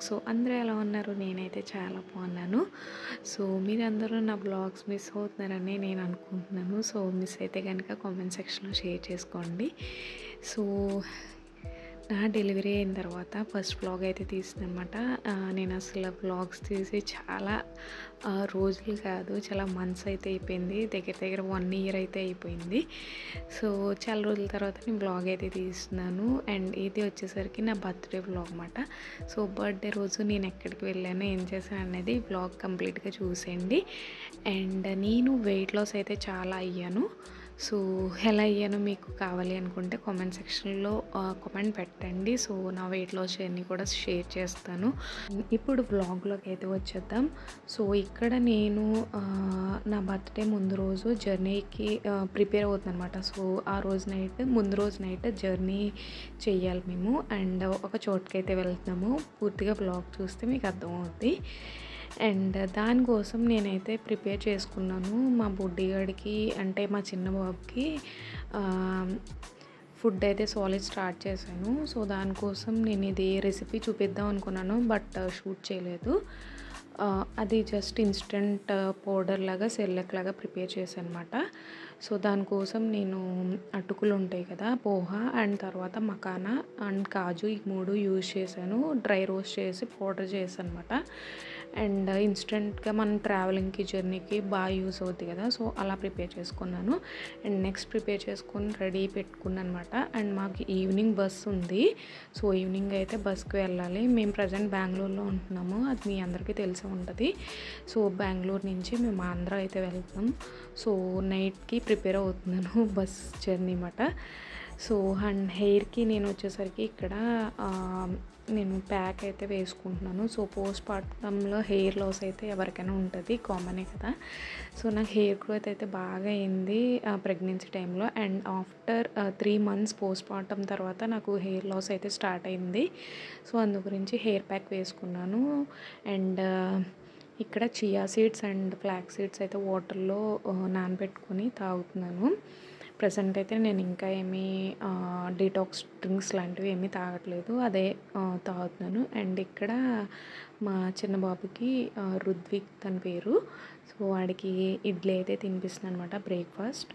So అందరూ ఎలా ఉన్నారు? నేనైతే చాలా బాగున్నాను. సో మీరందరూ నా బ్లాగ్స్ మిస్ అవుతున్నారని నేను అనుకుంటున్నాను. సో మిస్ అయితే కనుక కామెంట్ సెక్షన్లో షేర్ చేసుకోండి. సో నా డెలివరీ అయిన తర్వాత ఫస్ట్ వ్లాగ్ అయితే తీసిందనమాట. నేను అసలు వ్లాగ్స్ తీసి చాలా రోజులు కాదు, చాలా మంత్స్ అయితే అయిపోయింది. దగ్గర 1 year అయితే అయిపోయింది. సో చాలా రోజుల తర్వాత నేను వ్లాగ్ అయితే తీస్తున్నాను. అండ్ ఇది వచ్చేసరికి నా బర్త్డే వ్లాగ్ అనమాట. సో బర్త్డే రోజు నేను ఎక్కడికి వెళ్ళాను, ఏం చేశాను అనేది వ్లాగ్ కంప్లీట్గా చూసేయండి. అండ్ నేను వెయిట్ లాస్ అయితే చాలా అయ్యాను. సో ఎలా అయ్యానో మీకు కావాలి అనుకుంటే కామెంట్ సెక్షన్లో కామెంట్ పెట్టండి. సో నా వెయిట్ లాస్ జర్నీ కూడా షేర్ చేస్తాను. ఇప్పుడు వ్లాగ్లోకి అయితే వచ్చేద్దాం. సో ఇక్కడ నేను నా బర్త్డే ముందు రోజు జర్నీకి ప్రిపేర్ అవుతుంది అనమాట. సో ఆ రోజు ముందు రోజు నైట్ జర్నీ చెయ్యాలి మేము. అండ్ ఒక చోటుకైతే వెళ్తున్నాము. పూర్తిగా వ్లాగ్ చూస్తే మీకు అర్థమవుద్ది. అండ్ దానికోసం నేనైతే ప్రిపేర్ చేసుకున్నాను. మా బుడ్డిగాడికి అంటే మా చిన్న బాబుకి ఫుడ్ అయితే సాలిడ్ స్టార్ట్ చేశాను. సో దానికోసం నేను ఇది రెసిపీ చూపిద్దాం అనుకున్నాను, బట్ షూట్ చేయలేదు. అది జస్ట్ ఇన్స్టెంట్ పౌడర్ లాగా సెర్లాక్ లాగా ప్రిపేర్ చేశాను అనమాట. సో దానికోసం నేను అటుకులు ఉంటాయి కదా, పోహా అండ్ తర్వాత మకానా అండ్ కాజు, ఈ 3 యూజ్ చేశాను. డ్రై రోస్ట్ చేసి పౌడర్ చేశాను అనమాట. అండ్ ఇన్స్టెంట్గా మనం ట్రావెలింగ్కి జర్నీకి బాగా యూస్ అవుతుంది కదా, సో అలా ప్రిపేర్ చేసుకున్నాను. అండ్ నెక్స్ట్ ప్రిపేర్ చేసుకొని రెడీ పెట్టుకున్నాను అనమాట. అండ్ మాకు ఈవినింగ్ బస్ ఉంది. సో ఈవినింగ్ అయితే బస్కి వెళ్ళాలి. మేము ప్రజెంట్ బెంగళూరులో ఉంటున్నాము, అది మీ అందరికీ తెలిసి ఉంటుంది. సో బెంగళూరు నుంచి మేము ఆంధ్ర అయితే వెళ్తాం. సో నైట్కి ప్రిపేర్ అవుతున్నాను బస్ జర్నీ అన్నమాట. సో అండ్ హెయిర్కి నేను వచ్చేసరికి ఇక్కడ నేను ప్యాక్ అయితే వేసుకుంటున్నాను. సో పోస్ట్ పార్టంలో హెయిర్ లాస్ అయితే ఎవరికైనా ఉంటుంది, కామనే కదా. సో నాకు హెయిర్ గ్రోత్ అయితే బాగా అయింది ప్రెగ్నెన్సీ టైంలో. And after 3 months post partum తర్వాత నాకు హెయిర్ లాస్ అయితే స్టార్ట్ అయింది. సో అందు గురించి హెయిర్ ప్యాక్ వేసుకున్నాను. అండ్ ఇక్కడ chia seeds and flax seeds అయితే వాటర్లో నానబెట్టుకొని తాగుతున్నాను. ప్రజెంట్ అయితే నేను ఇంకా ఏమీ డీటాక్స్ డ్రింక్స్ లాంటివి ఏమీ తాగట్లేదు, అదే తాగుతున్నాను. అండ్ ఇక్కడ మా చిన్న బాబుకి రుద్విక్ తన పేరు. సో వాడికి ఇడ్లీ అయితే తినిపిస్తున్నాను అనమాట బ్రేక్ఫాస్ట్.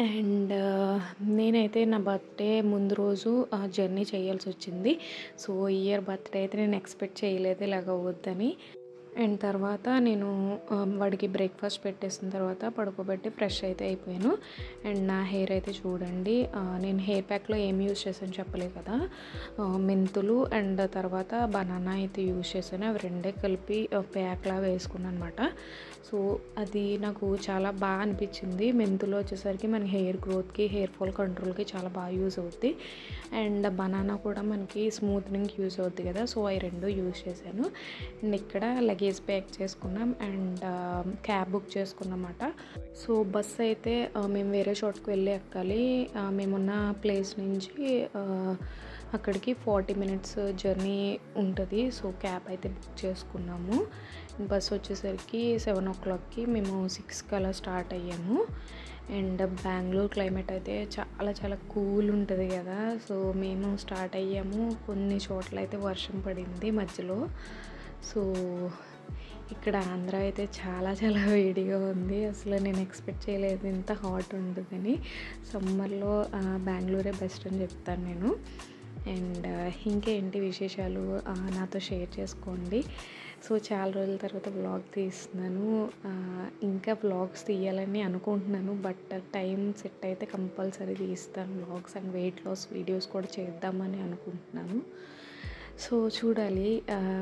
అండ్ నేనైతే నా బర్త్డే ముందు రోజు జర్నీ చేయాల్సి వచ్చింది. సో ఈ ఇయర్ బర్త్డే అయితే నేను ఎక్స్పెక్ట్ చేయలేదు ఇలాగ అవ్వద్దని. అండ్ తర్వాత నేను వాడికి బ్రేక్ఫాస్ట్ పెట్టేసిన తర్వాత పడుకోబెట్టి ఫ్రెష్ అయితే అయిపోయాను. అండ్ నా హెయిర్ అయితే చూడండి, నేను హెయిర్ ప్యాక్లో ఏం యూజ్ చేశాను చెప్పలే కదా, మెంతులు అండ్ తర్వాత బనానా అయితే యూజ్ చేశాను. అవి రెండే కలిపి ప్యాక్లా వేసుకున్నాను అనమాట. సో అది నాకు చాలా బాగా అనిపించింది. మెంతులు వచ్చేసరికి మన హెయిర్ గ్రోత్కి, హెయిర్ ఫాల్ కంట్రోల్కి చాలా బాగా యూజ్ అవుద్ది. అండ్ బనానా కూడా మనకి స్మూత్నింగ్కి యూజ్ అవుద్ది కదా, సో అవి 2 యూజ్ చేశాను. అండ్ ఇక్కడ లగేజ్ ప్యాక్ చేసుకున్నాం అండ్ క్యాబ్ బుక్ చేసుకున్నమాట. సో బస్ అయితే మేము వేరే చోటుకు వెళ్ళి ఎక్కాలి. మేమున్న ప్లేస్ నుంచి అక్కడికి 40 minutes జర్నీ ఉంటుంది. సో క్యాబ్ అయితే బుక్ చేసుకున్నాము. బస్ వచ్చేసరికి 7 o'clockకి మేము 6కి అలా స్టార్ట్ అయ్యాము. అండ్ బెంగళూరు క్లైమేట్ అయితే చాలా చాలా కూల్ ఉంటుంది కదా. సో మేము స్టార్ట్ అయ్యాము, కొన్ని చోట్ల అయితే వర్షం పడింది మధ్యలో. సో ఇక్కడ ఆంధ్ర అయితే చాలా చాలా వేడిగా ఉంది. అసలు నేను ఎక్స్పెక్ట్ చేయలేదు ఇంత హాట్ ఉంటుందని. సమ్మర్లో బెంగళూరే బెస్ట్ అని చెప్తాను నేను. అండ్ ఇంకేంటి విశేషాలు నాతో షేర్ చేసుకోండి. సో చాలా రోజుల తర్వాత వ్లాగ్ తీస్తున్నాను. ఇంకా వ్లాగ్స్ తీయాలని అనుకుంటున్నాను. బట్ టైం సెట్ అయితే కంపల్సరీ తీస్తాను vlogs and weight loss videos కూడా చేద్దామని అనుకుంటున్నాను. సో చూడాలి,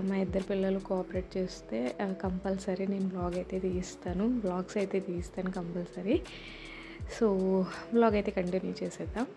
మా ఇద్దరు పిల్లలు కోఆపరేట్ చేస్తే కంపల్సరీ నేను వ్లాగ్స్ అయితే తీస్తాను కంపల్సరీ. సో వ్లాగ్ అయితే కంటిన్యూ చేసేద్దాం.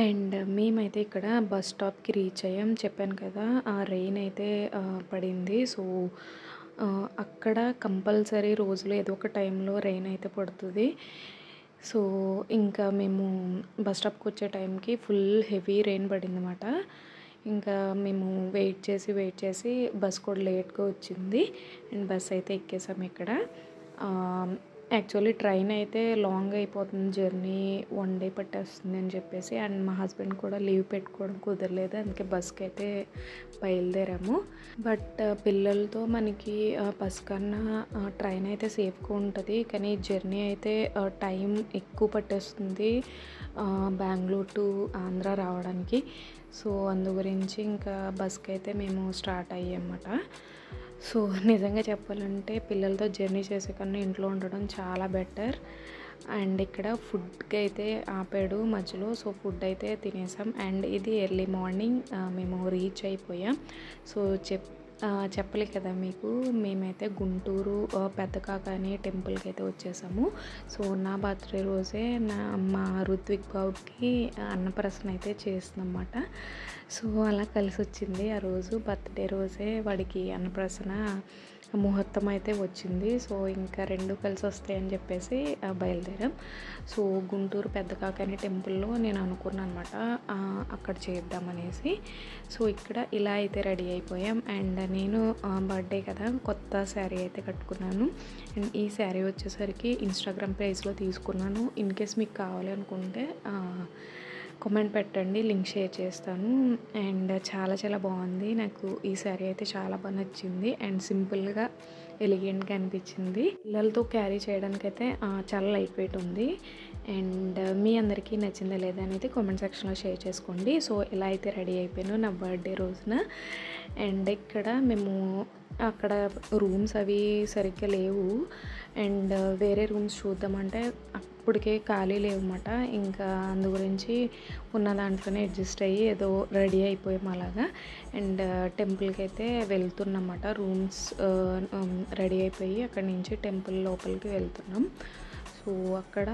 అండ్ మేమైతే ఇక్కడ బస్ స్టాప్కి రీచ్ అయ్యాం. చెప్పాను కదా, రెయిన్ అయితే పడింది. సో అక్కడ కంపల్సరీ రోజులో ఏదో ఒక టైంలో రెయిన్ అయితే పడుతుంది. సో ఇంకా మేము బస్ స్టాప్కి వచ్చే టైంకి ఫుల్ హెవీ రెయిన్ పడిందన్నమాట. ఇంకా మేము వెయిట్ చేసి బస్ కూడా లేట్గా వచ్చింది అండ్ బస్ అయితే ఎక్కేసాము ఇక్కడ. యాక్చువల్లీ ట్రైన్ అయితే లాంగ్ అయిపోతుంది జర్నీ, 1 డే పట్టేస్తుంది అని చెప్పేసి, అండ్ మా హస్బెండ్ కూడా లీవ్ పెట్టుకోవడం కుదరలేదు, అందుకే బస్కి అయితే బయలుదేరాము. బట్ పిల్లలతో మనకి బస్ కన్నా ట్రైన్ అయితే సేఫ్గా ఉంటుంది, కానీ జర్నీ అయితే టైం ఎక్కువ పట్టేస్తుంది బెంగళూరు టు ఆంధ్ర రావడానికి. సో అందు గురించి ఇంకా బస్కి అయితే మేము స్టార్ట్ అయ్యామన్నమాట. సో నిజంగా చెప్పాలంటే పిల్లలతో జర్నీ చేసే కన్నా ఇంట్లో ఉండడం చాలా బెటర్. అండ్ ఇక్కడ ఫుడ్కి అయితే ఆపాడు మధ్యలో, సో ఫుడ్ అయితే తినేసాం. అండ్ ఇది ఎర్లీ మార్నింగ్ మేము రీచ్ అయిపోయాం. సో చెప్పలే కదా మీకు, మేమైతే గుంటూరు పెద్ద కాకాని టెంపుల్కి అయితే వచ్చేసాము. సో నా బర్త్డే రోజే మా రుత్విక్ బాబుకి అన్నప్రాసన అయితే చేస్తుందన్నమాట. సో అలా కలిసి వచ్చింది. ఆ రోజు బర్త్డే రోజే వాడికి అన్నప్రాసన ముహూర్తం అయితే వచ్చింది. సో ఇంకా 2 కలిసి వస్తాయని చెప్పేసి బయలుదేరాం. సో గుంటూరు పెద్ద కాకాని టెంపుల్లో నేను అనుకున్నాను అనమాట అక్కడ చేద్దామనేసి. సో ఇక్కడ ఇలా అయితే రెడీ అయిపోయాం. అండ్ నేను బర్త్డే కదా కొత్త శారీ అయితే కట్టుకున్నాను. అండ్ ఈ శారీ వచ్చేసరికి ఇన్స్టాగ్రామ్ పేజ్లో తీసుకున్నాను. ఇన్ కేస్ మీకు కావాలి అనుకుంటే కామెంట్ పెట్టండి, లింక్ షేర్ చేస్తాను. అండ్ చాలా చాలా బాగుంది, నాకు ఈ శారీ అయితే చాలా బాగా నచ్చింది అండ్ సింపుల్గా ఎలిగెంట్గా అనిపించింది. పిల్లలతో క్యారీ చేయడానికి అయితే చాలా లైట్ వెయిట్ ఉంది. అండ్ మీ అందరికీ నచ్చిందా లేదా అనేది కామెంట్ సెక్షన్లో షేర్ చేసుకోండి. సో ఇలా అయితే రెడీ అయిపోయాను నా బర్త్డే రోజున. అండ్ ఇక్కడ మేము అక్కడ రూమ్స్ అవి సరిగ్గా లేవు అండ్ వేరే రూమ్స్ చూద్దామంటే అప్పటికే ఖాళీ లేవన్నమాట. ఇంకా అందు గురించి ఉన్న దాంట్లోనే అడ్జస్ట్ అయ్యి ఏదో రెడీ అయిపోయాం అలాగా. అండ్ టెంపుల్కి అయితే వెళ్తున్నమాట. రూమ్స్ రెడీ అయిపోయి అక్కడి నుంచి టెంపుల్ లోపలికి వెళ్తున్నాం. సో అక్కడ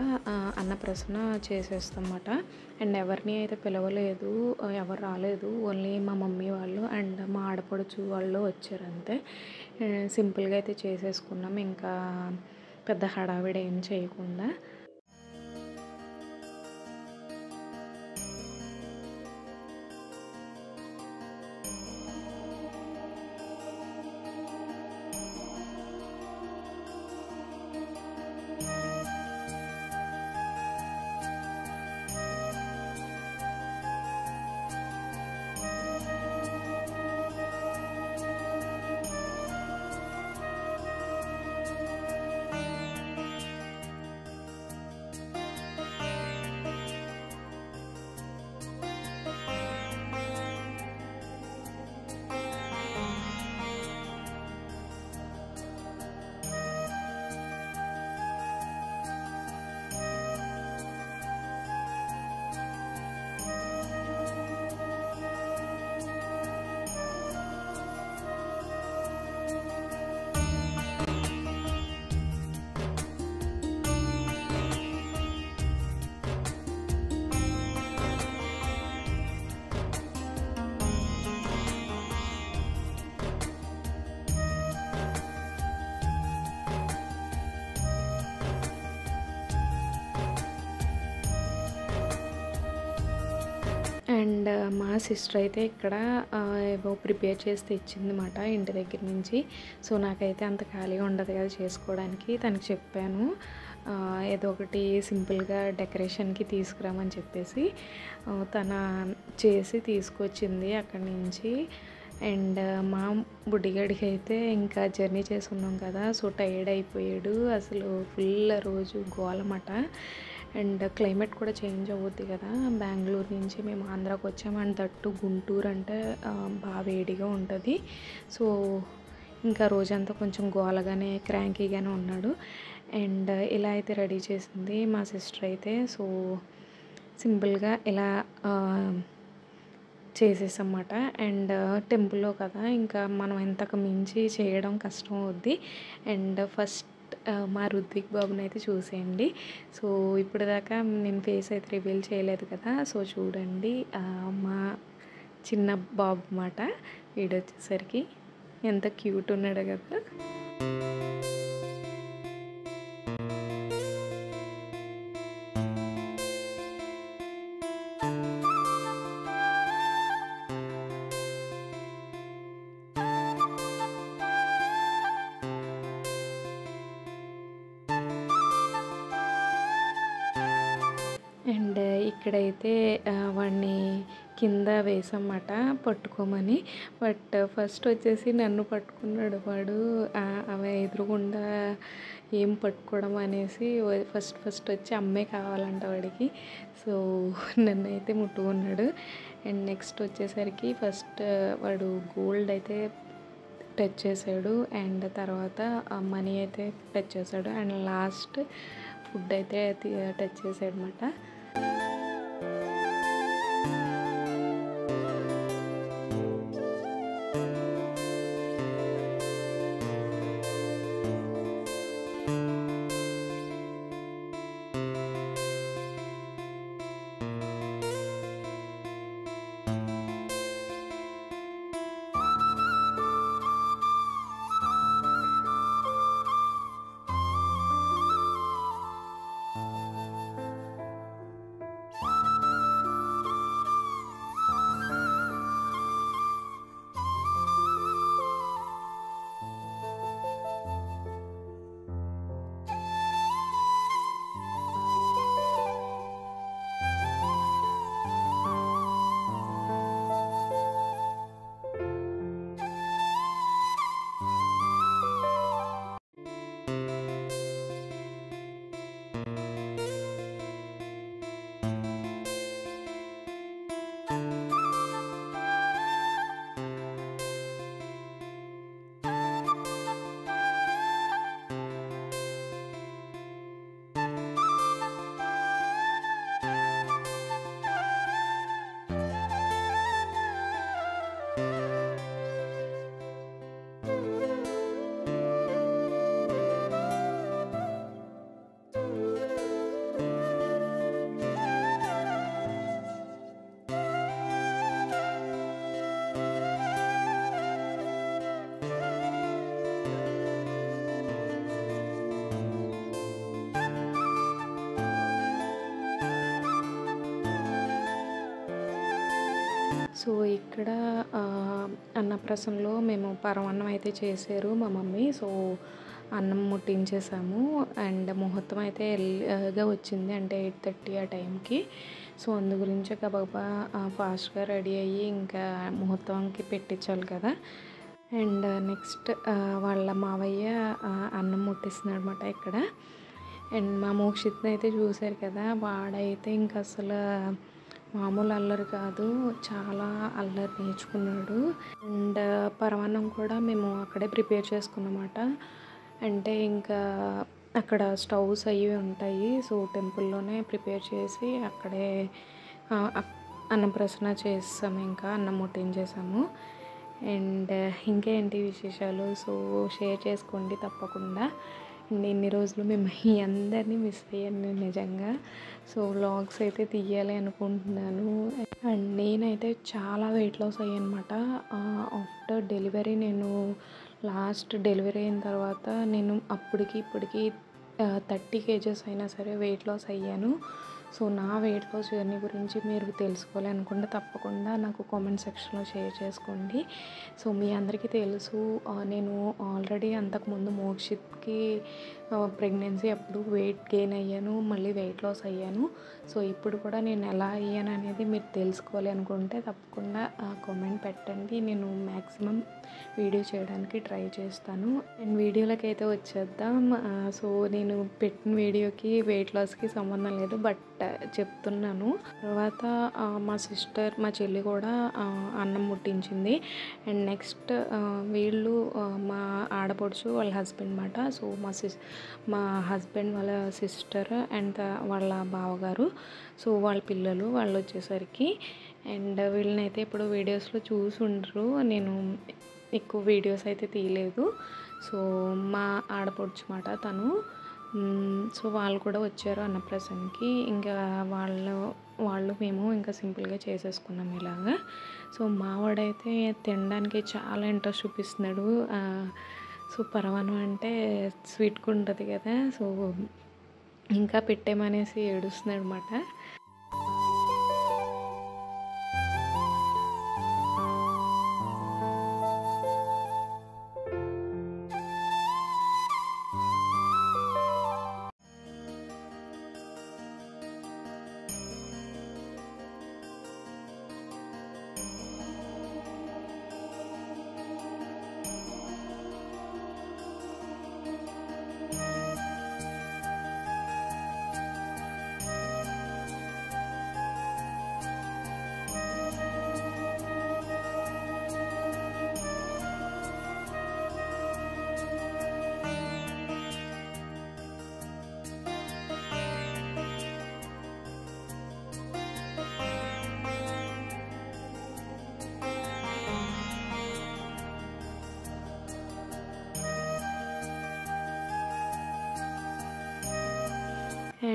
అన్నప్రాసన చేసేస్తామన్నమాట. అండ్ ఎవరిని అయితే పిలవలేదు, ఎవరు రాలేదు, ఓన్లీ మా మమ్మీ వాళ్ళు అండ్ మా ఆడపడుచు వాళ్ళు వచ్చారు అంతే. సింపుల్గా అయితే చేసేసుకున్నాం, ఇంకా పెద్ద హడావిడి ఏం చేయకుండా. అండ్ మా సిస్టర్ అయితే ఇక్కడ ఏవో ప్రిపేర్ చేసి తెచ్చిందన్నమాట ఇంటి దగ్గర నుంచి. సో నాకైతే అంత ఖాళీగా ఉండదు కదా చేసుకోవడానికి. తనకి చెప్పాను ఏదో ఒకటి సింపుల్గా డెకరేషన్కి తీసుకురామని చెప్పేసి తన చేసి తీసుకొచ్చింది అక్కడి నుంచి. అండ్ మా బుడ్డిగాడికి అయితే ఇంకా జర్నీ చేసి ఉన్నాం కదా, సో టైర్డ్ అయిపోయాడు. అసలు ఫుల్ రోజు గోలమాట. అండ్ క్లైమేట్ కూడా చేంజ్ అవుద్ది కదా, బెంగళూరు నుంచి మేము ఆంధ్రాకి వచ్చాము. అండ్ దట్టు గుంటూరు అంటే బాగా వేడిగా ఉంటుంది. సో ఇంకా రోజంతా కొంచెం గోలగానే క్రాంకీగానే ఉన్నాడు. అండ్ ఇలా అయితే రెడీ చేసింది మా సిస్టర్ అయితే. సో సింపుల్గా ఇలా చేసేసన్నమాట. అండ్ టెంపుల్లో కదా, ఇంకా మనం ఎంతకు మించి చేయడం కష్టం అవుద్ది. అండ్ ఫస్ట్ మా రుత్విక్ బాబుని అయితే చూసేయండి. సో ఇప్పటిదాకా నేను ఫేస్ అయితే రివీల్ చేయలేదు కదా, సో చూడండి మా చిన్న బాబు అన్నమాట. వీడొచ్చేసరికి ఎంత క్యూట్ ఉన్నాడు కదా. అండ్ ఇక్కడైతే వాడిని కింద వేసన్నమాట పట్టుకోమని. బట్ ఫస్ట్ వచ్చేసి నన్ను పట్టుకున్నాడు వాడు. అవి ఎదురుగుండా ఏం పట్టుకోవడం అనేసి ఫస్ట్ వచ్చి అమ్మే కావాలంట వాడికి. సో నన్నైతే ముట్టుకున్నాడు. అండ్ నెక్స్ట్ వచ్చేసరికి ఫస్ట్ వాడు గోల్డ్ అయితే టచ్ చేశాడు. అండ్ తర్వాత మనీ అయితే టచ్ చేశాడు. అండ్ లాస్ట్ ఫుడ్ అయితే టచ్ చేశాడు అనమాట. సో ఇక్కడ అన్నప్రసన్నలో మేము పరమాన్నం అయితే చేశారు మా మమ్మీ. సో అన్నం ముట్టించేసాము. అండ్ ముహూర్తం అయితే ఎర్లీగా వచ్చింది, అంటే 8:30 ఆ టైంకి. సో అందు గురించి గబగబా ఫాస్ట్గా రెడీ అయ్యి ఇంకా ముహూర్తంకి పెట్టించాలి కదా. అండ్ నెక్స్ట్ వాళ్ళ మావయ్య అన్నం ముట్టిస్తున్నాడు అనమాట ఇక్కడ. అండ్ మా మోక్షిత్ని అయితే చూశారు కదా, వాడైతే ఇంకా అసలు మామూలు అల్లరి కాదు, చాలా అల్లరి నేర్చుకున్నాడు. అండ్ పరమాన్నం కూడా మేము అక్కడే ప్రిపేర్ చేసుకున్నమాట. అంటే ఇంకా అక్కడ స్టవ్స్ అవి ఉంటాయి. సో టెంపుల్లోనే ప్రిపేర్ చేసి అక్కడే అన్నప్రసన్న చేసాము, ఇంకా అన్నం ముట్టించేసాము. అండ్ ఇంకేంటి విశేషాలు, సో షేర్ చేసుకోండి తప్పకుండా. ఇన్ని రోజులు మేము అందరినీ మిస్ అయ్యాను నేను నిజంగా. సో వ్లాగ్స్ అయితే తీయాలి అనుకుంటున్నాను. అండ్ నేనైతే చాలా వెయిట్ లాస్ అయ్యాను అనమాట. ఆఫ్టర్ డెలివరీ నేను లాస్ట్ డెలివరీ అయిన తర్వాత నేను అప్పటికి ఇప్పటికి 30 kgs అయినా సరే వెయిట్ లాస్ అయ్యాను. సో నా వెయిట్ లాస్ జర్నీ గురించి మీరు తెలుసుకోవాలి అనుకుంటే తప్పకుండా నాకు కామెంట్ సెక్షన్లో షేర్ చేసుకోండి. సో మీ అందరికీ తెలుసు, నేను ఆల్రెడీ అంతకుముందు మోక్షిత్కి ప్రెగ్నెన్సీ అప్పుడు వెయిట్ గెయిన్ అయ్యాను, మళ్ళీ వెయిట్ లాస్ అయ్యాను. సో ఇప్పుడు కూడా నేను ఎలా అయ్యాను అనేది మీరు తెలుసుకోవాలి అనుకుంటే తప్పకుండా కామెంట్ పెట్టండి. నేను మ్యాక్సిమం వీడియో చేయడానికి ట్రై చేస్తాను. అండ్ వీడియోలోకి అయితే వచ్చేద్దాం. సో నేను పెట్టిన వీడియోకి వెయిట్ లాస్కి సంబంధం లేదు, బట్ చెప్తున్నాను. తర్వాత మా చెల్లి కూడా అన్నం ముట్టించింది. అండ్ నెక్స్ట్ వీళ్ళు మా ఆడపడుచు వాళ్ళ హస్బెండ్ అన్నమాట. సో మా హస్బెండ్ వాళ్ళ సిస్టర్ అండ్ వాళ్ళ బావగారు, సో వాళ్ళ పిల్లలు వాళ్ళు వచ్చేసరికి. అండ్ వీళ్ళని అయితే ఇప్పుడు వీడియోస్లో చూసి ఉండరు, నేను ఎక్కువ వీడియోస్ అయితే తీయలేదు. సో మా ఆడపడుచు మాట తను. సో వాళ్ళు కూడా వచ్చారు అన్నప్రాసనకి. ఇంకా వాళ్ళు మేము ఇంకా సింపుల్గా చేసేసుకున్నాం ఇలాగా. సో మావాడైతే తినడానికి చాలా ఇంట్రెస్ట్ చూపిస్తున్నాడు. సో పరమాన్నం అంటే స్వీట్గా ఉంటుంది కదా, సో ఇంకా పెట్టేమనేసి ఏడుస్తున్నాడు అన్నమాట.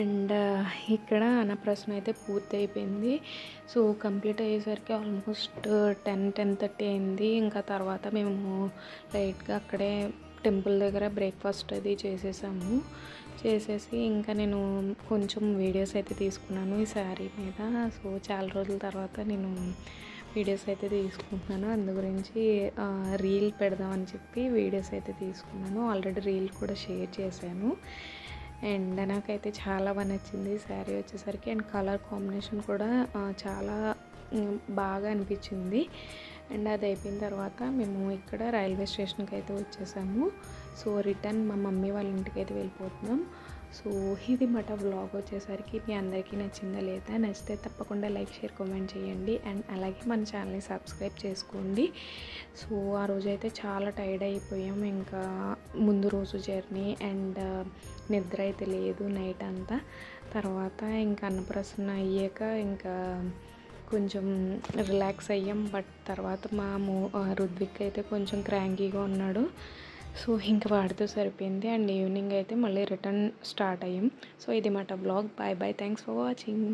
అండ్ ఇక్కడ అన్నప్రాసన అయితే పూర్తి అయిపోయింది. సో కంప్లీట్ అయ్యేసరికి ఆల్మోస్ట్ 10-10:30 అయింది. ఇంకా తర్వాత మేము లైట్గా అక్కడే టెంపుల్ దగ్గర బ్రేక్ఫాస్ట్ అది చేసేసి ఇంకా నేను కొంచెం వీడియోస్ అయితే తీసుకున్నాను ఈ శారీ మీద. సో చాలా రోజుల తర్వాత నేను వీడియోస్ అయితే తీసుకుంటున్నాను, అందు గురించి రీల్ పెడదామని చెప్పి వీడియోస్ అయితే తీసుకున్నాను. ఆల్రెడీ రీల్ కూడా షేర్ చేశాను. అండ్ నాకైతే చాలా బాగా నచ్చింది శారీ వచ్చేసరికి. అండ్ కలర్ కాంబినేషన్ కూడా చాలా బాగా అనిపించింది. అండ్ అది అయిపోయిన తర్వాత మేము ఇక్కడ రైల్వే స్టేషన్కి అయితే వచ్చేసాము. సో రిటర్న్ మా మమ్మీ వాళ్ళ ఇంటికి అయితే వెళ్ళిపోతున్నాం. సో ఇది మాట వ్లాగ్ వచ్చేసరికి మీ అందరికీ నచ్చిందా లేదా? నచ్చితే తప్పకుండా లైక్, షేర్, కామెంట్ చేయండి. అండ్ అలాగే మన ఛానల్ని సబ్స్క్రైబ్ చేసుకోండి. సో ఆ రోజైతే చాలా టైర్డ్ అయిపోయాం, ఇంకా ముందు రోజు జర్నీ అండ్ నిద్ర అయితే లేదు నైట్ అంతా. తర్వాత ఇంకా అన్నప్రాసన అయ్యాక ఇంకా కొంచెం రిలాక్స్ అయ్యాం. బట్ తర్వాత మా రుద్విక్ అయితే కొంచెం క్రాంకీగా ఉన్నాడు. సో ఇంకా వాడితో సరిపోయింది. అండ్ ఈవినింగ్ అయితే మళ్ళీ రిటర్న్ స్టార్ట్ అయ్యాం. సో ఇది మాట blog. Bye bye, thanks for watching.